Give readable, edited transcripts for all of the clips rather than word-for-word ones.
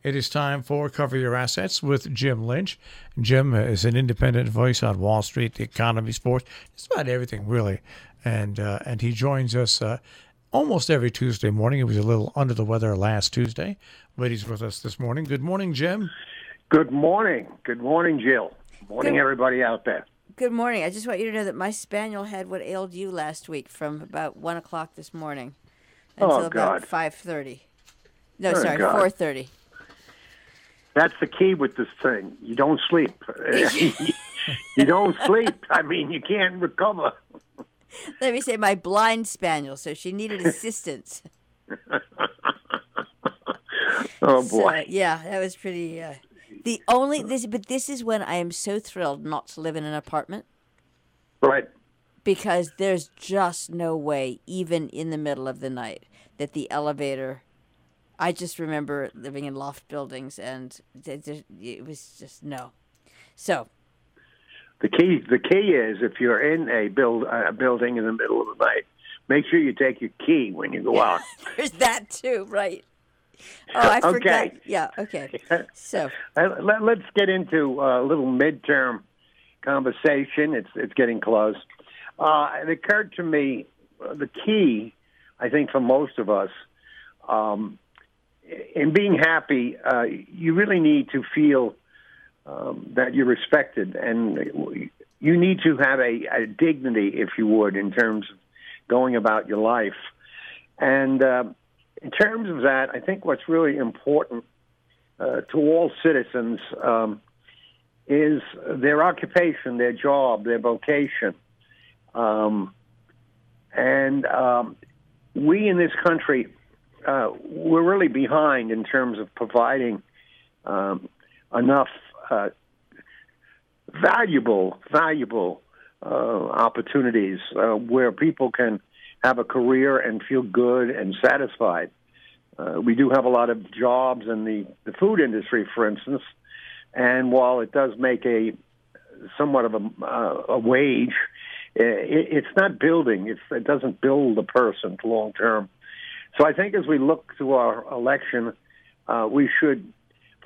It is time for Cover Your Assets with Jim Lynch. Jim is an independent voice on Wall Street, the economy, sports, just about everything, really. And he joins us almost every Tuesday morning. He was a little under the weather last Tuesday, but he's with us this morning. Good morning, Jim. Good morning. Good morning, Jill. Morning, everybody out there. Good morning. I just want you to know that my spaniel had what ailed you last week from about 1 o'clock this morning until about 5:30. No, sorry, 4:30. That's the key with this thing. You don't sleep. You don't sleep. I mean, you can't recover. Let me say my blind spaniel, so she needed assistance. Oh, boy. So, yeah, that was pretty... This is when I am so thrilled not to live in an apartment. Right. Because there's just no way, even in the middle of the night, that the elevator... I just remember living in loft buildings, and it was just no. So, the key is if you're in a building in the middle of the night, make sure you take your key when you go out. There's that too, right? Oh, I forgot. Okay. Yeah. Okay. So let's get into a little midterm conversation. It's getting close. It occurred to me the key, I think, for most of us. In being happy, you really need to feel that you're respected, and you need to have a dignity, if you would, in terms of going about your life. And in terms of that, I think what's really important to all citizens is their occupation, their job, their vocation. And we in this country, we're really behind in terms of providing enough valuable opportunities where people can have a career and feel good and satisfied. We do have a lot of jobs in the food industry, for instance, and while it does make somewhat of a wage, it's not building. It doesn't build a person long term. So I think as we look to our election, we should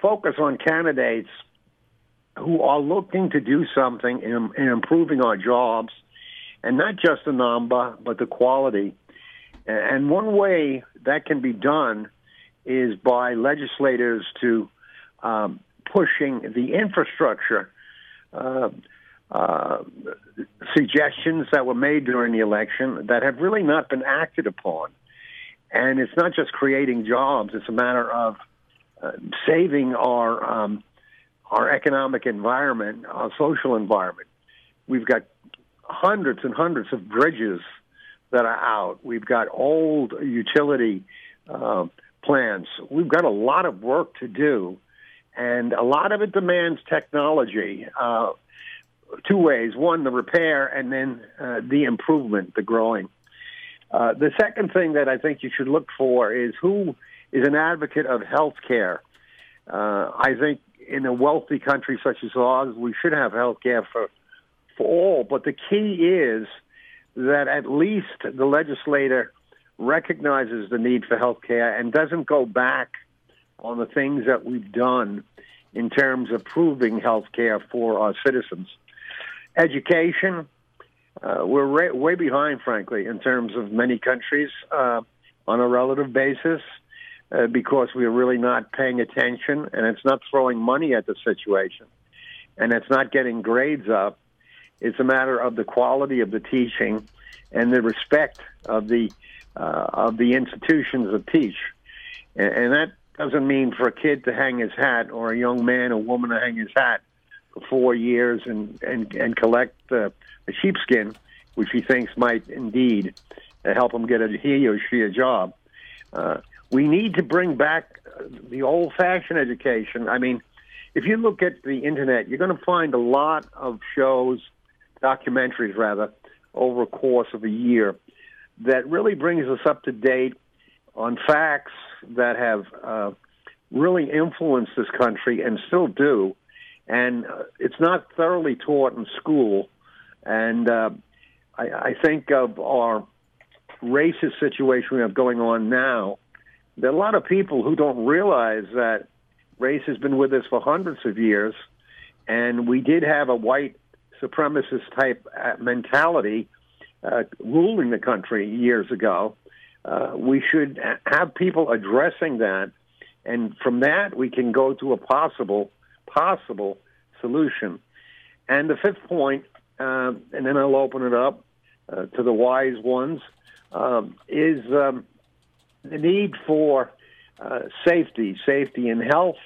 focus on candidates who are looking to do something in improving our jobs, and not just the number, but the quality. And one way that can be done is by legislators to pushing the infrastructure suggestions that were made during the election that have really not been acted upon. And it's not just creating jobs; it's a matter of saving our economic environment, our social environment. We've got hundreds and hundreds of bridges that are out. We've got old utility plants. We've got a lot of work to do, and a lot of it demands technology. Two ways: one, the repair, and then the improvement, the growing. The second thing that I think you should look for is who is an advocate of health care. I think in a wealthy country such as ours, we should have health care for all. But the key is that at least the legislator recognizes the need for health care and doesn't go back on the things that we've done in terms of proving health care for our citizens. Education. We're way behind, frankly, in terms of many countries on a relative basis because we're really not paying attention, and it's not throwing money at the situation, and it's not getting grades up. It's a matter of the quality of the teaching and the respect of the institutions that teach. And that doesn't mean for a kid to hang his hat or a young man or woman to hang his hat for 4 years and collect a sheepskin, which he thinks might indeed help him get he or she a job. We need to bring back the old-fashioned education. I mean, if you look at the Internet, you're going to find a lot of shows, documentaries rather, over a course of a year that really brings us up to date on facts that have really influenced this country and still do. And it's not thoroughly taught in school. And I think of our racist situation we have going on now. There are a lot of people who don't realize that race has been with us for hundreds of years, and we did have a white supremacist type mentality ruling the country years ago. We should have people addressing that, and from that we can go to a possible solution. And the fifth point, and then I'll open it up to the wise ones, is the need for safety in health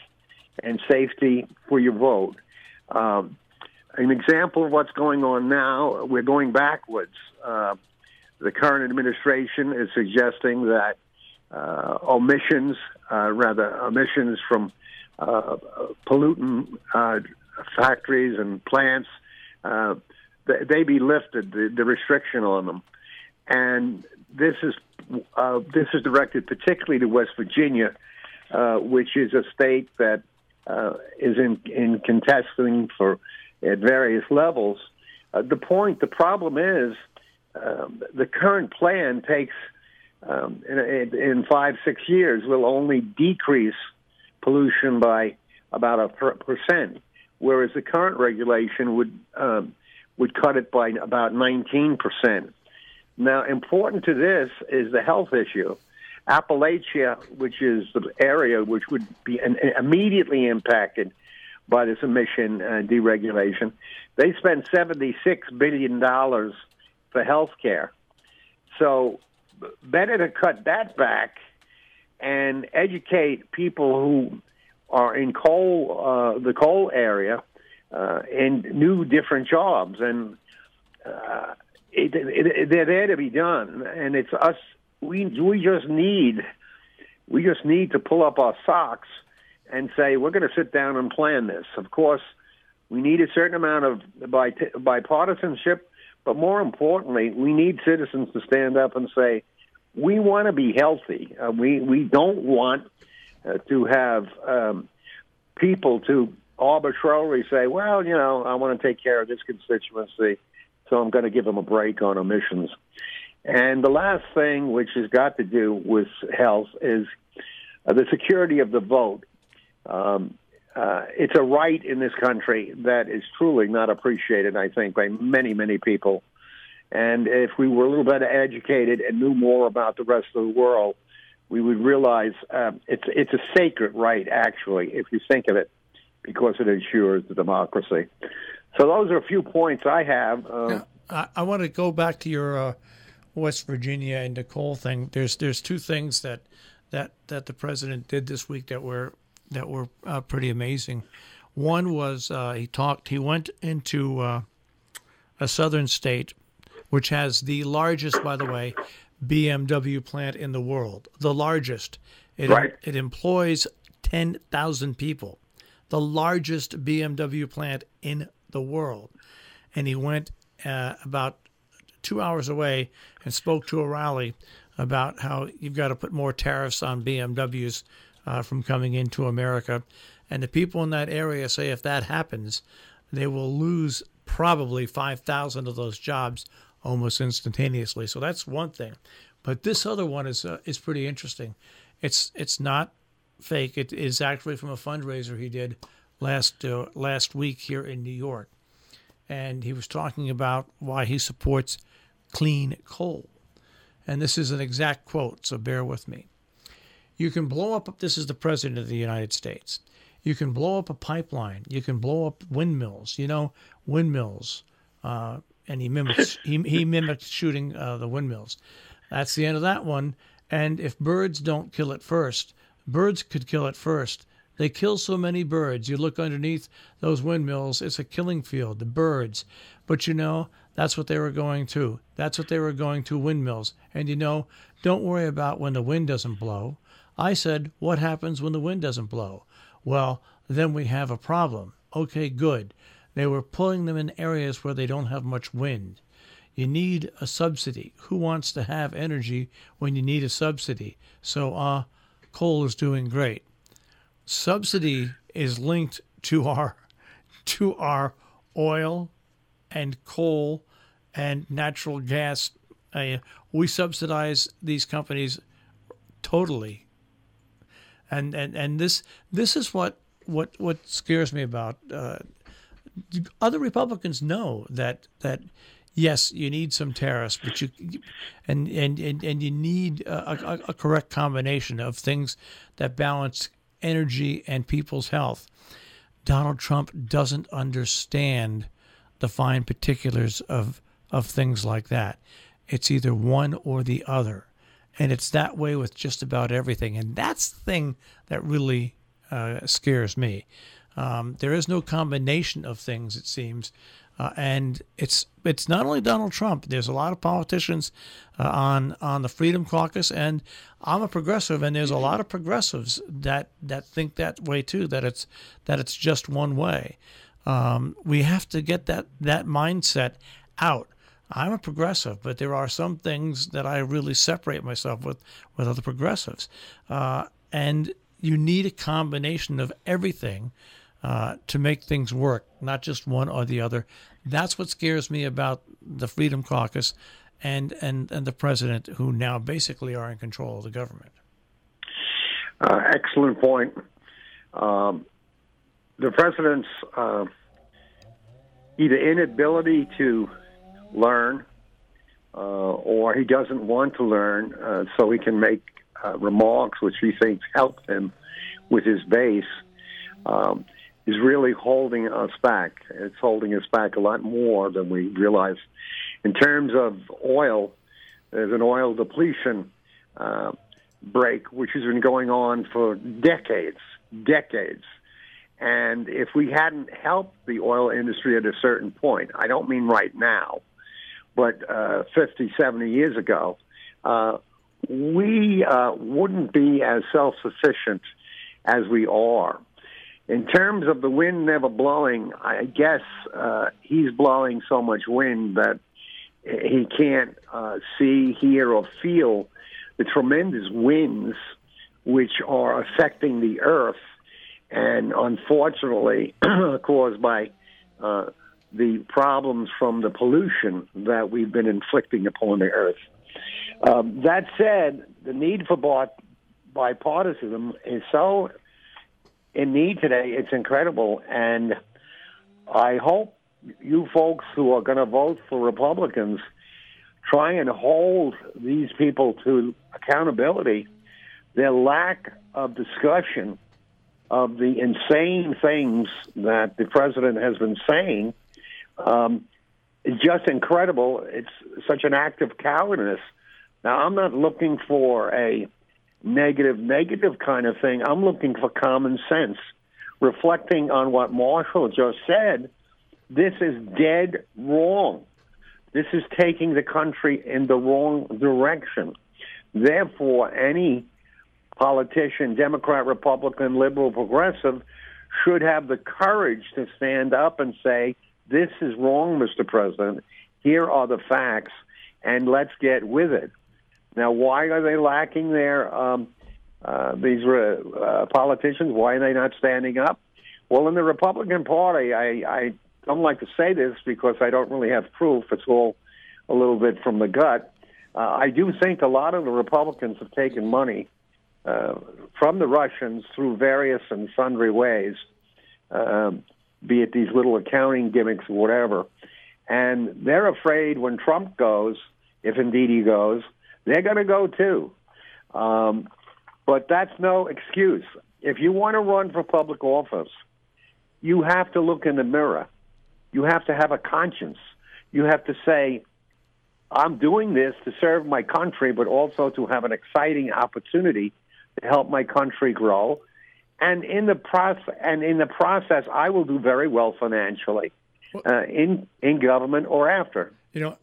and safety for your vote. An example of what's going on now, we're going backwards. The current administration is suggesting that emissions from pollutant factories and plants, they be lifted, the restriction on them. And this is directed particularly to West Virginia, which is a state that is in contesting at various levels. The problem is the current plan takes in 5-6 years will only decrease pollution by about 1%, whereas the current regulation would cut it by about 19%. Now, important to this is the health issue. Appalachia, which is the area which would be immediately impacted by this emission deregulation, they spend $76 billion for health care. So better to cut that back and educate people who are in the coal area in new different jobs. And they're there to be done. And it's us. We just need to pull up our socks and say, we're going to sit down and plan this. Of course, we need a certain amount of bipartisanship, but more importantly, we need citizens to stand up and say, we want to be healthy. We don't want to have people to arbitrarily say, well, I want to take care of this constituency, so I'm going to give them a break on emissions. And the last thing, which has got to do with health, is the security of the vote. It's a right in this country that is truly not appreciated, I think, by many, many people. And if we were a little better educated and knew more about the rest of the world, we would realize it's a sacred right, actually, if you think of it, because it ensures the democracy. So those are a few points I have. I want to go back to your West Virginia and the coal thing. There's two things that the president did this week that were pretty amazing. One was he went into a southern state, which has the largest, by the way, BMW plant in the world. The largest. It employs 10,000 people. The largest BMW plant in the world. And he went about 2 hours away and spoke to a rally about how you've got to put more tariffs on BMWs from coming into America. And the people in that area say if that happens, they will lose probably 5,000 of those jobs almost instantaneously. So that's one thing. But this other one is pretty interesting. It's not fake. It is actually from a fundraiser he did last week here in New York. And he was talking about why he supports clean coal. And this is an exact quote, so bear with me. You can blow up, this is the President of the United States. You can blow up a pipeline. You can blow up windmills, windmills. And he mimicked shooting the windmills. That's the end of that one. And if birds don't kill it first, birds could kill it first. They kill so many birds. You look underneath those windmills, it's a killing field, the birds. But that's what they were going to. That's what they were going to, windmills. And don't worry about when the wind doesn't blow. I said, what happens when the wind doesn't blow? Well, then we have a problem. Okay, good. They were pulling them in areas where they don't have much wind. You need a subsidy. Who wants to have energy when you need a subsidy? So coal is doing great. Subsidy is linked to our oil and coal and natural gas. We subsidize these companies totally. And this is what scares me about. Other Republicans know that yes, you need some tariffs, but you need a correct combination of things that balance energy and people's health. Donald Trump doesn't understand the fine particulars of things like that. It's either one or the other. And it's that way with just about everything. And that's the thing that really scares me. There is no combination of things, it seems. And it's not only Donald Trump. There's a lot of politicians on the Freedom Caucus, and I'm a progressive, and there's a lot of progressives that think that way too. That it's just one way. We have to get that mindset out. I'm a progressive, but there are some things that I really separate myself with other progressives, and you need a combination of everything to make things work, not just one or the other. That's what scares me about the Freedom Caucus and the president, who now basically are in control of the government. Excellent point. The president's either inability to learn or he doesn't want to learn so he can make remarks which he thinks help him with his base is really holding us back. It's holding us back a lot more than we realize. In terms of oil, there's an oil depletion break which has been going on for decades. And if we hadn't helped the oil industry at a certain point, I don't mean right now, but 50, 70 years ago, we wouldn't be as self-sufficient as we are. In terms of the wind never blowing, I guess he's blowing so much wind that he can't see, hear, or feel the tremendous winds which are affecting the earth and unfortunately caused by the problems from the pollution that we've been inflicting upon the earth. That said, the need for bipartisanism is so in need today, it's incredible. And I hope you folks who are going to vote for Republicans try and hold these people to accountability. Their lack of discussion of the insane things that the president has been saying is just incredible. It's such an act of cowardice. Now, I'm not looking for a negative kind of thing. I'm looking for common sense. Reflecting on what Marshall just said, this is dead wrong. This is taking the country in the wrong direction. Therefore, any politician, Democrat, Republican, liberal, progressive, should have the courage to stand up and say, this is wrong, Mr. President. Here are the facts, and let's get with it. Now, why are they lacking these politicians? Why are they not standing up? Well, in the Republican Party, I don't like to say this because I don't really have proof. It's all a little bit from the gut. I do think a lot of the Republicans have taken money from the Russians through various and sundry ways, be it these little accounting gimmicks or whatever. And they're afraid when Trump goes, if indeed he goes, they're going to go too. But that's no excuse. If you want to run for public office, you have to look in the mirror. You have to have a conscience. You have to say, I'm doing this to serve my country, but also to have an exciting opportunity to help my country grow. And in the process, I will do very well financially in government or after. You know,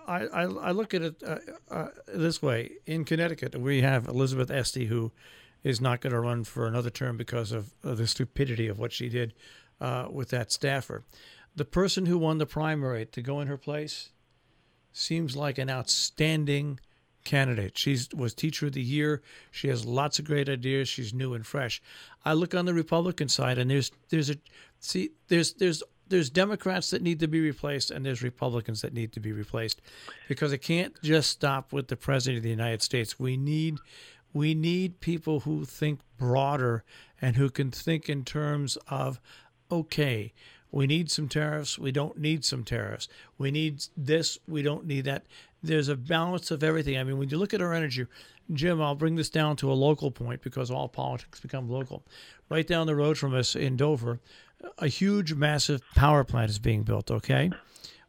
I look at it this way. In Connecticut, we have Elizabeth Esty, who is not going to run for another term because of the stupidity of what she did with that staffer. The person who won the primary to go in her place seems like an outstanding candidate. She was Teacher of the Year. She has lots of great ideas. She's new and fresh. I look on the Republican side, and there's Democrats that need to be replaced, and there's Republicans that need to be replaced, because it can't just stop with the President of the United States. We need We need people who think broader and who can think in terms of, okay, we need some tariffs, we don't need some tariffs. We need this, we don't need that. There's a balance of everything. I mean, when you look at our energy, Jim, I'll bring this down to a local point because all politics become local. Right down the road from us in Dover, a huge, massive power plant is being built, okay?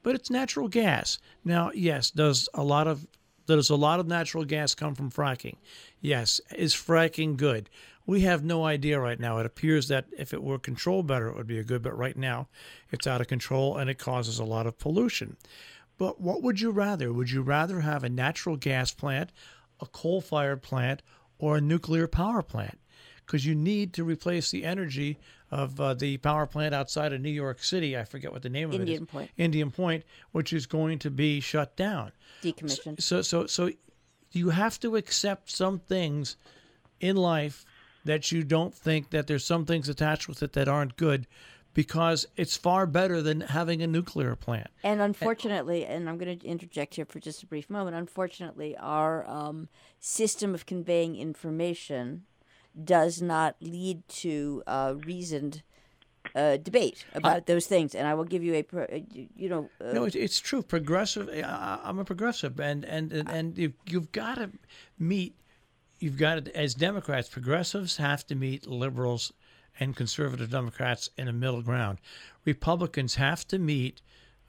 But it's natural gas. Now, yes, does a lot of natural gas come from fracking? Yes. Is fracking good? We have no idea right now. It appears that if it were controlled better, it would be good. But right now, it's out of control and it causes a lot of pollution. But what would you rather? Would you rather have a natural gas plant, a coal-fired plant, or a nuclear power plant? Because you need to replace the energy of the power plant outside of New York City. I forget what the name of it is. Indian Point, which is going to be shut down. Decommissioned. So you have to accept some things in life that you don't think that there's some things attached with it that aren't good, because it's far better than having a nuclear plant. And unfortunately, and I'm going to interject here for just a brief moment, unfortunately, our system of conveying information does not lead to reasoned debate about those things. And I will give you no, it's true. Progressive. I'm a progressive, and you've got to meet. You've got to, as Democrats, progressives have to meet liberals and conservative Democrats in a middle ground. Republicans have to meet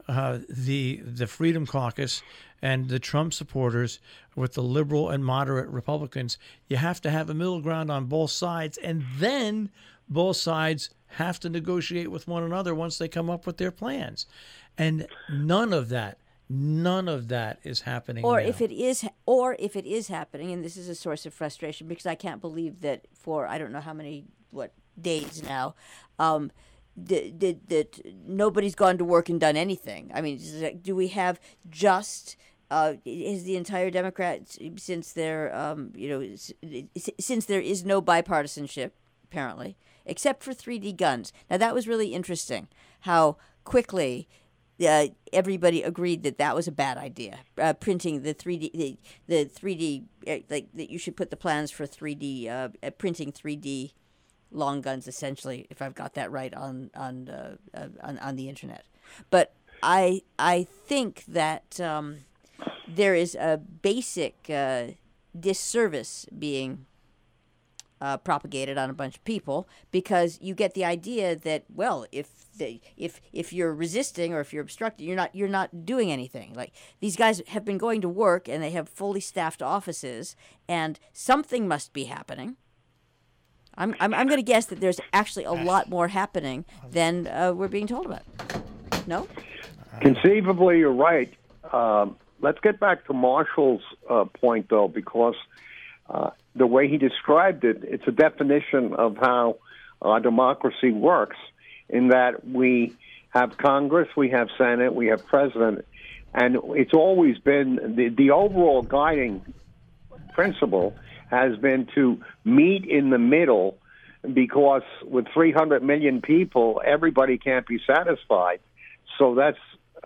the Freedom Caucus and the Trump supporters with the liberal and moderate Republicans. You have to have a middle ground on both sides, and then both sides have to negotiate with one another once they come up with their plans. And none of that is happening or now. if it is happening, and this is a source of frustration because I can't believe that for I don't know how many days now, that nobody's gone to work and done anything. I mean, do we have just is the entire Democrats, since there since there is no bipartisanship apparently, except for 3D guns. Now that was really interesting how quickly everybody agreed that was a bad idea. Printing the 3D, the 3D, like that you should put the plans for 3D printing 3D long guns, essentially, if I've got that right on the internet. But I think that there is a basic disservice being propagated on a bunch of people, because you get the idea that, well, if you're resisting or if you're obstructing, you're not doing anything. Like, these guys have been going to work and they have fully staffed offices, and something must be happening. I'm going to guess that there's actually a lot more happening than we're being told about. No? Conceivably, you're right. Let's get back to Marshall's point, though, because the way he described it, it's a definition of how democracy works, in that we have Congress, we have Senate, we have President, and it's always been the overall guiding principle has been to meet in the middle, because with 300 million people, everybody can't be satisfied. So that's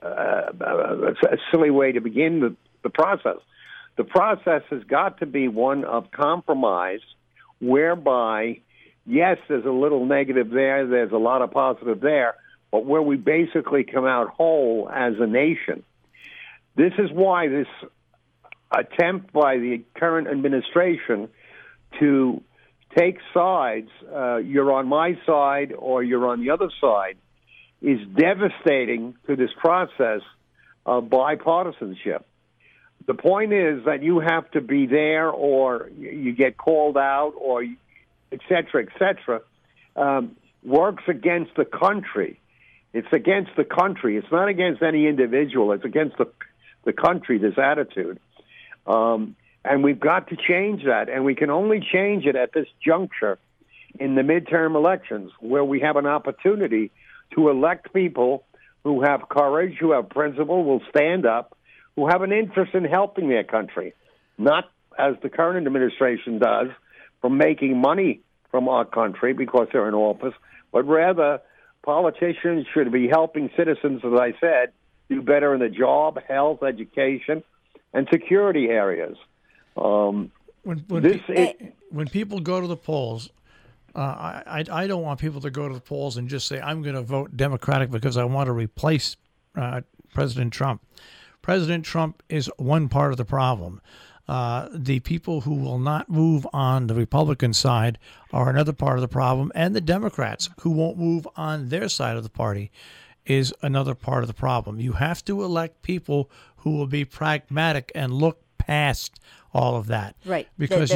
a silly way to begin the process. The process has got to be one of compromise, whereby, yes, there's a little negative there, there's a lot of positive there, but where we basically come out whole as a nation. This is why this attempt by the current administration to take sides, you're on my side or you're on the other side, is devastating to this process of bipartisanship. The point is that you have to be there, or you get called out, or et cetera, works against the country. It's against the country. It's not against any individual. It's against the country, this attitude. And we've got to change that, and we can only change it at this juncture in the midterm elections, where we have an opportunity to elect people who have courage, who have principle, will stand up, who have an interest in helping their country, not as the current administration does, from making money from our country because they're in office, but rather politicians should be helping citizens, as I said, do better in the job, health, education, and security areas. when people go to the polls, I don't want people to go to the polls and just say, I'm going to vote Democratic because I want to replace President Trump. President Trump is one part of the problem. The people who will not move on the Republican side are another part of the problem, and the Democrats who won't move on their side of the party is another part of the problem. You have to elect people who will be pragmatic and look past all of that, right? Because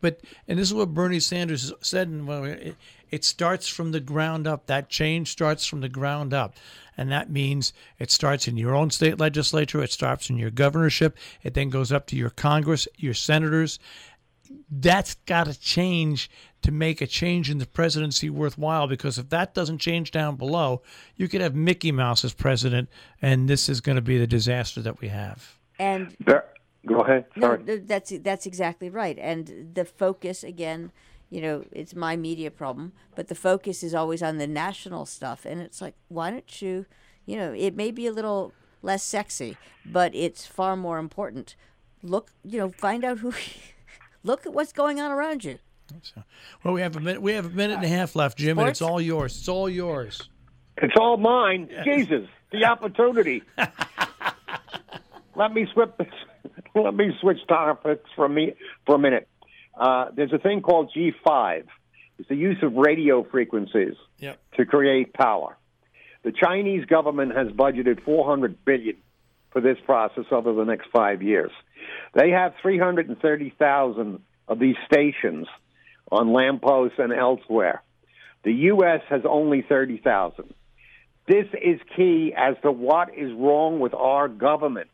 but and this is what Bernie Sanders said. And it starts from the ground up. That change starts from the ground up, and that means it starts in your own state legislature. It starts in your governorship. It then goes up to your Congress, your senators. That's got to change to make a change in the presidency worthwhile, because if that doesn't change down below, you could have Mickey Mouse as president, and this is going to be the disaster that we have. And go ahead. Sorry. No, that's exactly right. And the focus, again, it's my media problem, but the focus is always on the national stuff. And it's like, why don't you, it may be a little less sexy, but it's far more important. Look, find out look at what's going on around you. Well, we have a minute and a half left, Jim, and it's all yours. It's all yours. It's all mine. Jesus, the opportunity. Let me switch topics for a minute. There's a thing called G5. It's the use of radio frequencies to create power. The Chinese government has budgeted $400 billion for this process over the next 5 years. They have 330,000 of these stations on lampposts and elsewhere. The U.S. has only 30,000. This is key as to what is wrong with our government.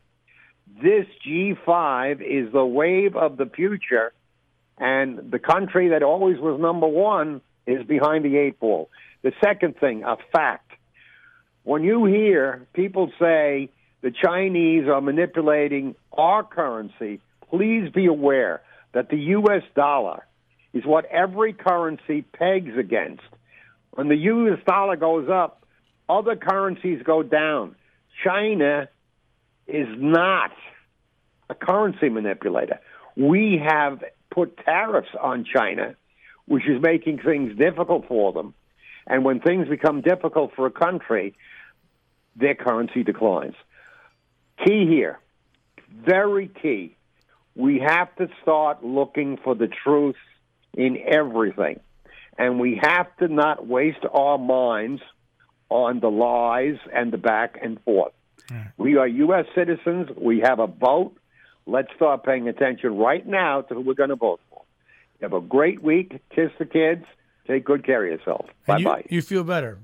This G5 is the wave of the future, and the country that always was number one is behind the eight ball. The second thing, a fact. When you hear people say the Chinese are manipulating our currency, please be aware that the U.S. dollar is what every currency pegs against. When the U.S. dollar goes up, other currencies go down. China is not a currency manipulator. We have put tariffs on China, which is making things difficult for them. And when things become difficult for a country, their currency declines. Key here, very key, we have to start looking for the truth in everything. And we have to not waste our minds on the lies and the back and forth. We are U.S. citizens. We have a vote. Let's start paying attention right now to who we're going to vote for. Have a great week. Kiss the kids. Take good care of yourself. Bye-bye. You feel better.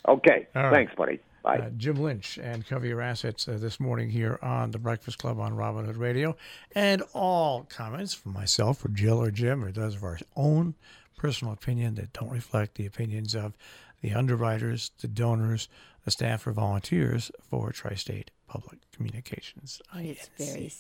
Okay. All right. Thanks, buddy. Bye. Jim Lynch and Cover Your Assets this morning here on The Breakfast Club on Robin Hood Radio. And all comments from myself or Jill or Jim or those of our own personal opinion that don't reflect the opinions of the underwriters, the donors, the staff or volunteers for Tri-State Public Communications. It's very